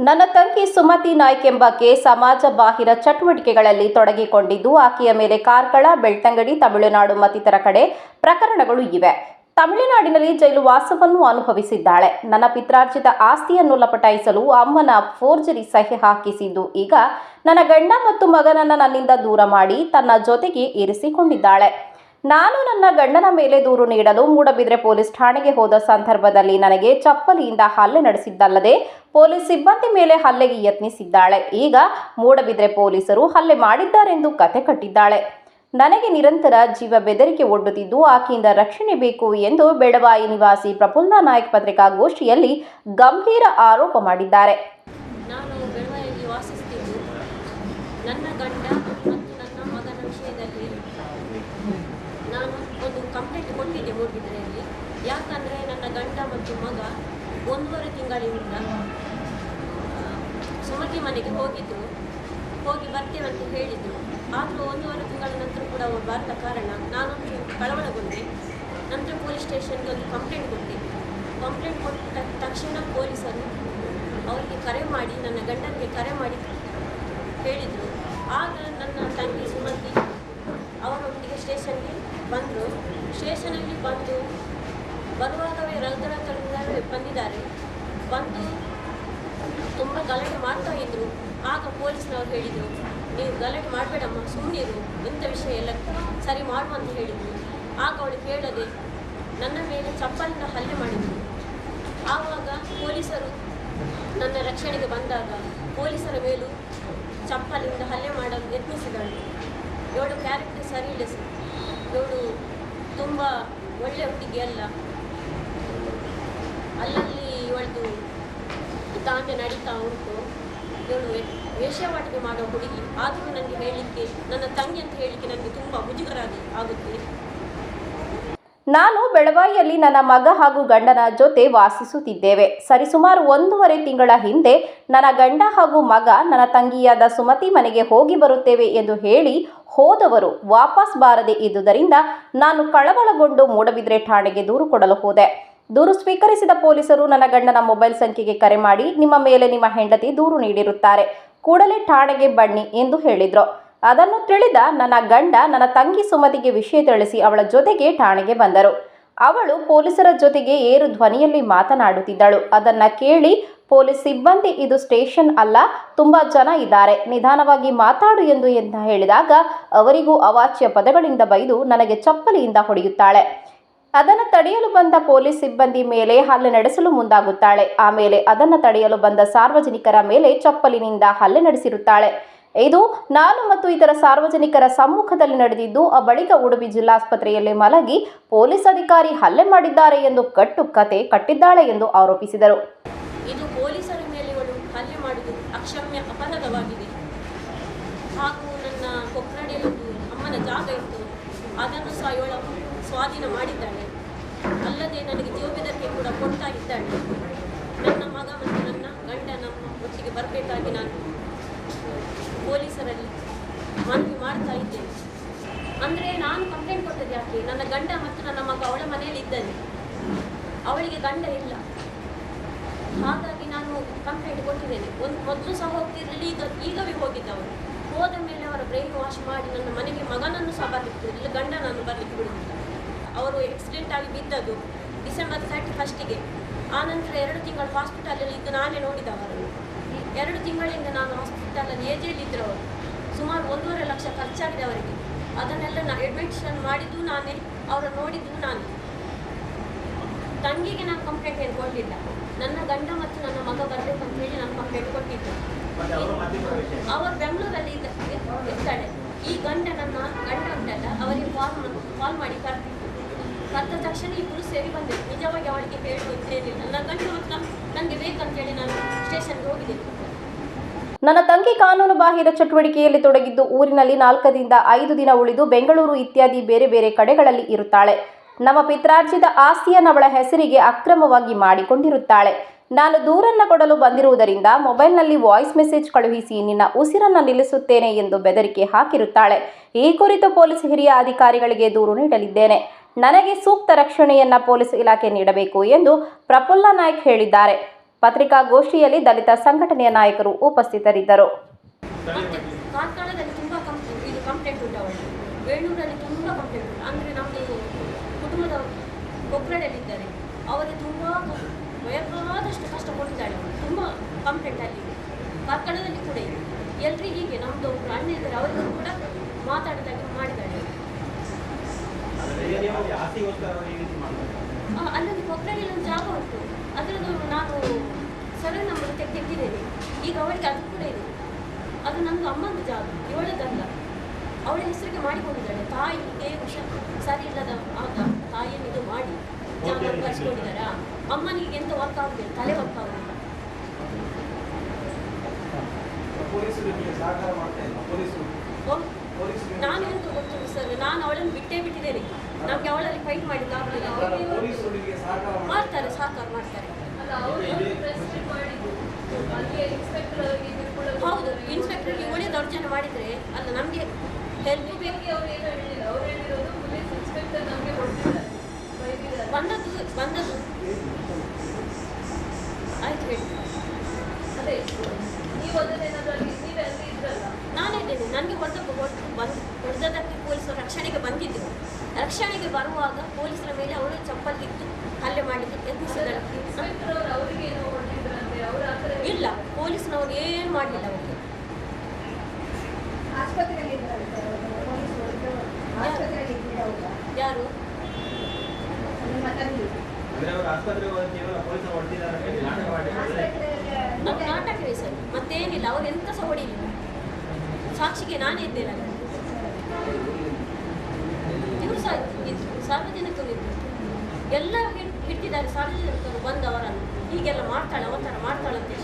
ನನ್ನ ತಂಗಿ ಸುಮತಿ ನಾಯ್ಕ್ ಎಂಬಾಕೆ ಸಮಾಜ ಬಾಹಿರ ಚಟುವಟಿಕೆಗಳಲ್ಲಿ ತೊಡಗಿಕೊಂಡಿದ್ದು ಆಕೆಯ ಮೇಲೆ ಕಾರ್ಕಳ, ಬೆಳ್ತಂಗಡಿ, ತಮಿಳುನಾಡು ಮತ್ತಿತರ ಕಡೆ ಪ್ರಕರಣಗಳು ಇವೆ. ತಮಿಳುನಾಡಿನಲ್ಲಿ ಜೈಲು ವಾಸವನ್ನು ಅನುಭವಿಸಿದ್ದಾಳೆ. ನನ್ನ ಪಿತ್ರಾರ್ಜಿತ ಆಸ್ತಿಯನ್ನು ಲಪಟಾಯಿಸಲು ಅಮ್ಮನ ಫೋರ್ಜರಿ ಸಹಿ ಹಾಕಿಸಿದ್ದು ಈಗ ನನ್ನ ಗಂಡ ಮತ್ತು ಮಗನನ್ನು ನನ್ನಿಂದ ದೂರ ಮಾಡಿ ತನ್ನ ಜೊತೆಗೆ ಇರಿಸಿಕೊಂಡಿದ್ದಾಳೆ. ನಾನು ನನ್ನ ಗಂಡನ ಮೇಲೆ ದೂರು ನೀಡಲು ಮೂಡಬಿದ್ರೆ ಪೊಲೀಸ್ ಠಾಣೆಗೆ ಹೋದ ಸಂದರ್ಭದಲ್ಲಿ ನನಗೆ ಚಪ್ಪಲಿಯಿಂದ ಹಲ್ಲೆ ನಡೆಸಿದ್ದಲ್ಲದೆ ಪೊಲೀಸ್ ಸಿಬ್ಬಂದಿ ಮೇಲೆ ಹಲ್ಲೆಗೆ ಯತ್ನಿಸಿದ್ದಾಳೆ. ಈಗ ಮೂಡಬಿದ್ರೆ ಪೊಲೀಸರು ಹಲ್ಲೆ ಮಾಡಿದ್ದಾರೆಂದು ಕತೆ ಕಟ್ಟಿದ್ದಾಳೆ. ನನಗೆ ನಿರಂತರ ಜೀವ ಬೆದರಿಕೆ ಒಡ್ಡುತ್ತಿದ್ದು ಆಕೆಯಿಂದ ರಕ್ಷಣೆ ಬೇಕು ಎಂದು ಬೆಳವಾಯಿ ನಿವಾಸಿ ಪ್ರಫುಲ್ಲ ನಾಯ್ಕ್ ಪತ್ರಿಕಾಗೋಷ್ಠಿಯಲ್ಲಿ ಗಂಭೀರ ಆರೋಪ ಮಾಡಿದ್ದಾರೆ. ನಾನು ಬೆಳವಾಯಿಯಲ್ಲಿ ವಾಸಿಸುತ್ತಿದ್ದು ನನ್ನ ಗಂಡ ಮತ್ತು ನನ್ನ ಮಗನ ವಿಷಯದಲ್ಲಿ ನಾನು ಒಂದು ಕಂಪ್ಲೇಂಟ್ ಕೊಟ್ಟಿದ್ದೆ ಮೂಡಬಿದ್ರೆಯಲ್ಲಿ. ಯಾಕಂದರೆ ನನ್ನ ಗಂಡ ಮತ್ತು ಮಗ 1.5 ತಿಂಗಳಿಂದ ಸುಮತಿ ಮನೆಗೆ ಹೋಗಿ ಬರ್ತೇವೆ ಅಂತ ಹೇಳಿದರು. ಆದರೂ 1.5 ತಿಂಗಳ ನಂತರ ಕೂಡ ಅವರು ಬರದ ಕಾರಣ ನಾನೊಂದು ಕಳವಳಗೊಂಡೆ. ನಂತರ ಪೊಲೀಸ್ ಸ್ಟೇಷನ್ಗೆ ಒಂದು ಕಂಪ್ಲೇಂಟ್ ಕೊಟ್ಟ ತಕ್ಷಣ ಪೊಲೀಸರು ಅವರಿಗೆ ಕರೆ ಮಾಡಿ ನನ್ನ ಗಂಡನಿಗೆ ಕರೆ ಮಾಡಿ ಹೇಳಿದರು. ಆಗ ನನ್ನ ತಂಗಿ ಸುಮತಿ ಅವರೊಟ್ಟಿಗೆ ಸ್ಟೇಷನ್ಗೆ ಬಂದರು. ಸ್ಟೇಷನಲ್ಲಿ ಬರುವಾಗವೇ ರಗತಗಳಿಂದ ಬಂದಿದ್ದಾರೆ. ಬಂದು ತುಂಬ ಗಲಾಟೆ ಮಾಡ್ತಾ ಇದ್ದರು. ಆಗ ಪೊಲೀಸ್ನವರು ಹೇಳಿದರು, ನೀವು ಗಲಾಟೆ ಮಾಡಬೇಡಮ್ಮ, ಸುಮ್ಮನಿರು, ಇಂಥ ವಿಷಯ ಎಲ್ಲ ಸರಿ ಮಾಡು ಅಂತ ಹೇಳಿದರು. ಆಗ ಅವಳು ಕೇಳದೆ ನನ್ನ ಮೇಲೆ ಚಪ್ಪಲಿಂದ ಹಲ್ಲೆ ಮಾಡಿದರು. ಆವಾಗ ಪೊಲೀಸರು ನನ್ನ ರಕ್ಷಣೆಗೆ ಬಂದಾಗ ಪೊಲೀಸರ ಮೇಲೂ ಚಪ್ಪಲಿಂದ ಹಲ್ಲೆ ಮಾಡಲು ಯತ್ನಿಸಿದಳು. ಇವಳು ಕ್ಯಾರೆಕ್ಟರ್ ಸರಿ ಇಲ್ಲ ಸರ್. ಇವಳು ತುಂಬ ಒಳ್ಳೆಯ ಹುಡುಗಿ ಅಲ್ಲ. ಅಲ್ಲಲ್ಲಿ ಇವಳದು ದಾಂಡೆ ನಡೀತಾ ಉಂಟು. ಇವಳು ವೇಶ್ಯಾವಾಟಿಕೆ ಮಾಡೋ ಹುಡುಗಿ. ಆದರೂ ನನಗೆ ಹೇಳಲಿಕ್ಕೆ, ನನ್ನ ತಂಗಿ ಅಂತ ಹೇಳಲಿಕ್ಕೆ ನನಗೆ ತುಂಬ ಮುಜುಗರ ಆಗುತ್ತೆ. ನಾನು ಬೆಳವಾಯಿಯಲ್ಲಿ ನನ್ನ ಮಗ ಹಾಗೂ ಗಂಡನ ಜೊತೆ ವಾಸಿಸುತ್ತಿದ್ದೇವೆ. ಸರಿಸುಮಾರು 1.5 ತಿಂಗಳ ಹಿಂದೆ ನನ್ನ ಗಂಡ ಹಾಗೂ ಮಗ ನನ್ನ ತಂಗಿಯಾದ ಸುಮತಿ ಮನೆಗೆ ಹೋಗಿ ಬರುತ್ತೇವೆ ಎಂದು ಹೇಳಿ ಹೋದವರು ವಾಪಸ್ ಬಾರದೆ ಇದ್ದುದರಿಂದ ನಾನು ಕಳವಳಗೊಂಡು ಮೂಡಬಿದ್ರೆ ಠಾಣೆಗೆ ದೂರು ಕೊಡಲು ಹೋದೆ. ದೂರು ಸ್ವೀಕರಿಸಿದ ಪೊಲೀಸರು ನನ್ನ ಗಂಡನ ಮೊಬೈಲ್ ಸಂಖ್ಯೆಗೆ ಕರೆ ಮಾಡಿ, ನಿಮ್ಮ ಮೇಲೆ ನಿಮ್ಮ ಹೆಂಡತಿ ದೂರು ನೀಡಿರುತ್ತಾರೆ, ಕೂಡಲೇ ಠಾಣೆಗೆ ಬನ್ನಿ ಎಂದು ಹೇಳಿದರು. ಅದನ್ನು ತಿಳಿದ ನನ್ನ ಗಂಡ ನನ್ನ ತಂಗಿ ಸುಮತಿಗೆ ವಿಷಯ ತಿಳಿಸಿ ಅವಳ ಜೊತೆಗೆ ಠಾಣೆಗೆ ಬಂದರು. ಅವಳು ಪೊಲೀಸರ ಜೊತೆಗೆ ಏರು ಧ್ವನಿಯಲ್ಲಿ ಮಾತನಾಡುತ್ತಿದ್ದಳು. ಅದನ್ನು ಕೇಳಿ ಪೊಲೀಸ್ ಸಿಬ್ಬಂದಿ, ಇದು ಸ್ಟೇಷನ್ ಅಲ್ಲ, ತುಂಬ ಜನ ಇದ್ದಾರೆ, ನಿಧಾನವಾಗಿ ಮಾತಾಡು ಎಂದು ಹೇಳಿದಾಗ ಅವರಿಗೂ ಅವಾಚ್ಯ ಪದಗಳಿಂದ ಬೈದು ನನಗೆ ಚಪ್ಪಲಿಯಿಂದ ಹೊಡೆಯುತ್ತಾಳೆ. ಅದನ್ನು ತಡೆಯಲು ಬಂದ ಪೊಲೀಸ್ ಸಿಬ್ಬಂದಿ ಮೇಲೆ ಹಲ್ಲೆ ನಡೆಸಲು ಮುಂದಾಗುತ್ತಾಳೆ. ಆಮೇಲೆ ಅದನ್ನು ತಡೆಯಲು ಬಂದ ಸಾರ್ವಜನಿಕರ ಮೇಲೆ ಚಪ್ಪಲಿನಿಂದ ಹಲ್ಲೆ ನಡೆಸಿರುತ್ತಾಳೆ. ಇದು ನಾನು ಮತ್ತು ಇತರ ಸಾರ್ವಜನಿಕರ ಸಮ್ಮುಖದಲ್ಲಿ ನಡೆದಿದ್ದು. ಆ ಬಳಿಕ ಉಡುಪಿ ಜಿಲ್ಲಾಸ್ಪತ್ರೆಯಲ್ಲಿ ಮಲಗಿ ಪೊಲೀಸ್ ಅಧಿಕಾರಿ ಹಲ್ಲೆ ಮಾಡಿದ್ದಾರೆ ಎಂದು ಕಟ್ಟುಕತೆ ಕಟ್ಟಿದ್ದಾಳೆ ಎಂದು ಆರೋಪಿಸಿದರು. ಇದು ಪೊಲೀಸರ ಮೇಲೆ ಇವಳು ಹಲ್ಲೆ ಮಾಡುವುದು ಅಕ್ಷಮ್ಯ ಅಪರಾಧವಾಗಿದೆ. ಹಾಗೂ ನನ್ನ ಕೊಕ್ಕರಡಿಯಲ್ಲಿ ಅಮ್ಮನ ಜಾಗ ಇತ್ತು, ಅದನ್ನು ಸಹ ಇವಳು ಸ್ವಾಧೀನ ಮಾಡಿದ್ದಾಳೆ. ಅಲ್ಲದೆ ನನಗೆ ಜೀವ ಬೆದರಿಕೆ ಕೂಡ ಕೊಡ್ತಾ ಇದ್ದಾಳೆ. ನನ್ನ ಮಗ ಮತ್ತು ನನ್ನ ಗಂಡ ನಮ್ಮ ಒಟ್ಟಿಗೆ ಬರಬೇಕಾಗಿ ನಾನು ಪೊಲೀಸರಲ್ಲಿ ಮನವಿ ಮಾಡ್ತಾ ಇದ್ದೇನೆ. ಅಂದರೆ ನಾನು ಕಂಪ್ಲೇಂಟ್ ಕೊಟ್ಟದ್ದು ಯಾಕೆ, ನನ್ನ ಗಂಡ ಮತ್ತು ನನ್ನ ಮಗ ಅವಳ ಮನೆಯಲ್ಲಿ ಇದ್ದಾನೆ, ಅವಳಿಗೆ ಗಂಡ ಇಲ್ಲ. ಹಾಗಾಗಿ ನಾನು ಕಂಪ್ಲೇಂಟ್ ಕೊಟ್ಟಿದ್ದೇನೆ. ಮೊದಲು ಸಹ ಹೋಗ್ತಿರಲಿಲ್ಲ, ಈಗವೇ ಹೋಗಿದ್ದವರು. ಹೋದ ಮೇಲೆ ಅವರ ಬ್ರೈನ್ ವಾಶ್ ಮಾಡಿ ನನ್ನ ಮನೆಗೆ ಮಗನನ್ನು ಸಹ ಬರಲಿಕ್ಕೆ ಇಲ್ಲ, ಗಂಡನನ್ನು ಬರಲಿಕ್ಕೆ ಬಿಡುವುದಿಲ್ಲ. ಅವರು ಆಕ್ಸಿಡೆಂಟ್ ಆಗಿ ಬಿದ್ದದ್ದು ಡಿಸೆಂಬರ್ 31ಗೆ. ಆನಂತರ 2 ತಿಂಗಳು ಹಾಸ್ಪಿಟಲಲ್ಲಿ ಇದ್ದು ನಾನೇ ನೋಡಿದವರನ್ನು. 2 ತಿಂಗಳಿಂದ ನಾನು ಹಾಸ್ಪಿಟಲಲ್ಲಿ ಏಜೆಯಲ್ಲಿದ್ದರು. ಅವರು ಸುಮಾರು 1.5 ಲಕ್ಷ ಖರ್ಚಾಗಿದೆ ಅವರಿಗೆ. ಅದನ್ನೆಲ್ಲ ಅಡ್ಮಿಷನ್ ಮಾಡಿದ್ದು ನಾನೇ, ಅವರನ್ನು ನೋಡಿದ್ದು ನಾನೇ. ತಂಗಿಗೆ ನಾನು ಕಂಪ್ಲೇಂಟ್ ಏನು ಕೊಡಲಿಲ್ಲ. ನನ್ನ ಗಂಡ ಮತ್ತು ನನ್ನ ಮಗ ಬರಬೇಕಂತ ಹೇಳಿ ನಾನು ಕಂಪ್ಲೇಂಟ್ ಕೊಟ್ಟಿದ್ದೆ. ಅವರು ಬೆಂಗಳೂರಲ್ಲಿ ಇರ್ತಾಳೆ. ಈ ನನ್ನ ಗಂಡ ಉಂಟಲ್ಲ, ಅವರಿಗೆ ಕಾಲ್ ಮಾಡಿ ಕರೆದ ತಕ್ಷಣ ಇಬ್ಬರು ಸೇರಿ ಬಂದರು. ನಿಜವಾಗಿ ಅವಳಿಗೆ ಹೇಳಿದ್ದೇನಿಲ್ಲ. ನನ್ನ ಗಂಡ ಮತ್ತು ನನಗೆ ಬೇಕಂತೇಳಿ ನಾನು ಸ್ಟೇಷನ್ಗೆ ಹೋಗಿದ್ದೇನೆ. ನನ್ನ ತಂಗಿ ಕಾನೂನು ಬಾಹಿರ ಚಟುವಟಿಕೆಯಲ್ಲಿ ತೊಡಗಿದ್ದು ಊರಿನಲ್ಲಿ 4 ರಿಂದ 5 ದಿನ ಉಳಿದು ಬೆಂಗಳೂರು ಇತ್ಯಾದಿ ಬೇರೆ ಬೇರೆ ಕಡೆಗಳಲ್ಲಿ ಇರುತ್ತಾಳೆ. ನಮ್ಮ ಪಿತ್ರಾರ್ಜಿತ ಆಸ್ತಿಯನ್ನು ಅವಳ ಹೆಸರಿಗೆ ಅಕ್ರಮವಾಗಿ ಮಾಡಿಕೊಂಡಿರುತ್ತಾಳೆ. ನಾನು ದೂರನ್ನು ಕೊಡಲು ಬಂದಿರುವುದರಿಂದ ಮೊಬೈಲ್ನಲ್ಲಿ ವಾಯ್ಸ್ ಮೆಸೇಜ್ ಕಳುಹಿಸಿ ನಿನ್ನ ಉಸಿರನ್ನು ನಿಲ್ಲಿಸುತ್ತೇನೆ ಎಂದು ಬೆದರಿಕೆ ಹಾಕಿರುತ್ತಾಳೆ. ಈ ಕುರಿತು ಪೊಲೀಸ್ ಹಿರಿಯ ಅಧಿಕಾರಿಗಳಿಗೆ ದೂರು ನೀಡಲಿದ್ದೇನೆ. ನನಗೆ ಸೂಕ್ತ ರಕ್ಷಣೆಯನ್ನು ಪೊಲೀಸ್ ಇಲಾಖೆ ನೀಡಬೇಕು ಎಂದು ಪ್ರಫುಲ್ಲ ನಾಯ್ಕ್ ಹೇಳಿದ್ದಾರೆ. ಪತ್ರಿಕಾಗೋಷ್ಠಿಯಲ್ಲಿ ದಲಿತ ಸಂಘಟನೆಯ ನಾಯಕರು ಉಪಸ್ಥಿತರಿದ್ದರು. ಮತ್ತೆ ಕಾರ್ಕಳದಲ್ಲಿ ತುಂಬ ಕಂಪ್ಲೇಂಟ್ ಉಂಟು ಅವಳು. ಬೇಳೂರಲ್ಲಿ ತುಂಬ ಕಂಪ್ಲೇಂಟ್ ಉಂಟು. ಅಂದರೆ ನಮ್ಮದು ಕುಟುಂಬದವರು ಕೊಪ್ಪಳದಲ್ಲಿದ್ದಾರೆ. ಅವರಿಗೆ ತುಂಬ ಭಯಪ್ರವಾದಷ್ಟು ಕಷ್ಟ ಕೊಟ್ಟಿದ್ದಾಳೆ ಅವಳು. ತುಂಬ ಕಂಪ್ಲೇಂಟ್ ಆಗಿದೆ. ಕಾರ್ಕಳದಲ್ಲಿ ಕೂಡ ಇದೆ. ಎಲ್ಲರಿಗೂ ಹೀಗೆ ನಮ್ಮದು ಒಬ್ಬರು ಅಣ್ಣ ಇದ್ದಾರೆ, ಅವರಿಗೂ ಕೂಡ ಮಾತಾಡಿದಾಗ ಮಾಡಿದ್ದಾಳೆ. ಅಲ್ಲೊಂದು ಕೊಪ್ಪಳದಲ್ಲಿ ಒಂದು ಜಾಗ ಉಂಟು, ಅದರದ್ದು ನಾನು ಸರ್ವೆ ನಂಬರ್ ತೆಗೆದಿದ್ದೇನೆ. ಈಗ ಅವಳಿಗೆ ಅದು ಕೂಡ ಇದೆ. ಅದು ನಮ್ಮದು ಅಮ್ಮನ ಜಾಗ, ಇವಳದಲ್ಲ. ಅವಳ ಹೆಸರಿಗೆ ಮಾಡಿಕೊಂಡಿದ್ದಾಳೆ. ತಾಯಿಗೆ ಸರಿ ಇಲ್ಲದ ಆಗ ತಾಯಿಯನ್ನು ಇದು ಮಾಡಿ ಜಾಗ ಕಳಿಸ್ಕೊಂಡಿದ್ದಾರಾ. ಅಮ್ಮನಿಗೆ ಎಂತ ವರ್ಕ್ ಆಗುದಿಲ್ಲ, ತಲೆ ವರ್ಕ್ ಆಗುದಿಲ್ಲ. ನಾನು ಎಂತ ಗೊತ್ತಿಲ್ಲ ಸರ್, ನಾನು ಅವಳನ್ನು ಬಿಟ್ಟಿದ್ದೇನೆ. ನಮಗೆ ಅವಳಲ್ಲಿ ಫೈಟ್ ಮಾಡಿದ್ದು ಆಗಲಿಲ್ಲ. ಮಾಡ್ತಾರೆ, ಸಹಕಾರ ಮಾಡ್ತಾರೆ. ಹೌದು, ಇನ್ಸ್ಪೆಕ್ಟರ್ಗೆ ಇವಳೇ ದೌರ್ಜನ್ಯ ಮಾಡಿದರೆ ಅಲ್ಲ ನಮಗೆ ಹೆಲ್ಪ್ ಬೇಕು. ಬಂದದ್ದು ಆಯ್ತು ಹೇಳಿ. ನಾನಿದ್ದೇನೆ. ನನಗೆ ಹೊಡೆದಕ್ಕೆ ಪೊಲೀಸರು ರಕ್ಷಣೆಗೆ ಬಂದಿದ್ದರು. ರಕ್ಷಣೆಗೆ ಬರುವಾಗ ಪೊಲೀಸರ ಮೇಲೆ ಅವಳು ಚಪ್ಪಲಿಟ್ಟು ಹಲ್ಲೆ ಮಾಡಲಿಕ್ಕೆ ಯತ್ನಿಸಿದಳು. ಇಲ್ಲ, ಪೊಲೀಸ್ನವರು ಏನು ಮಾಡಲಿಲ್ಲ ಅವರಿಗೆ. ಯಾರು ನಾಟಕವೇ ಸರ್, ಮತ್ತೇನಿಲ್ಲ. ಅವರು ಎಂತ ಸಹ ಹೊಡಿಲಿಲ್ಲ. ಸಾಕ್ಷಿಗೆ ನಾನೇ ಇದ್ದೇನಲ್ಲ. ಇವರು ಸಹ ಸಾರ್ವಜನಿಕರು ಇದ್ರು, ಎಲ್ಲ ಹಿಡ್ತಿದ್ದಾರೆ. ಸಾರ್ವಜನಿಕರು ಬಂದವರನ್ನು ಹೀಗೆಲ್ಲ ಮಾಡ್ತಾಳೆ, ಅವತಾರ ಮಾಡ್ತಾಳಂತೆ.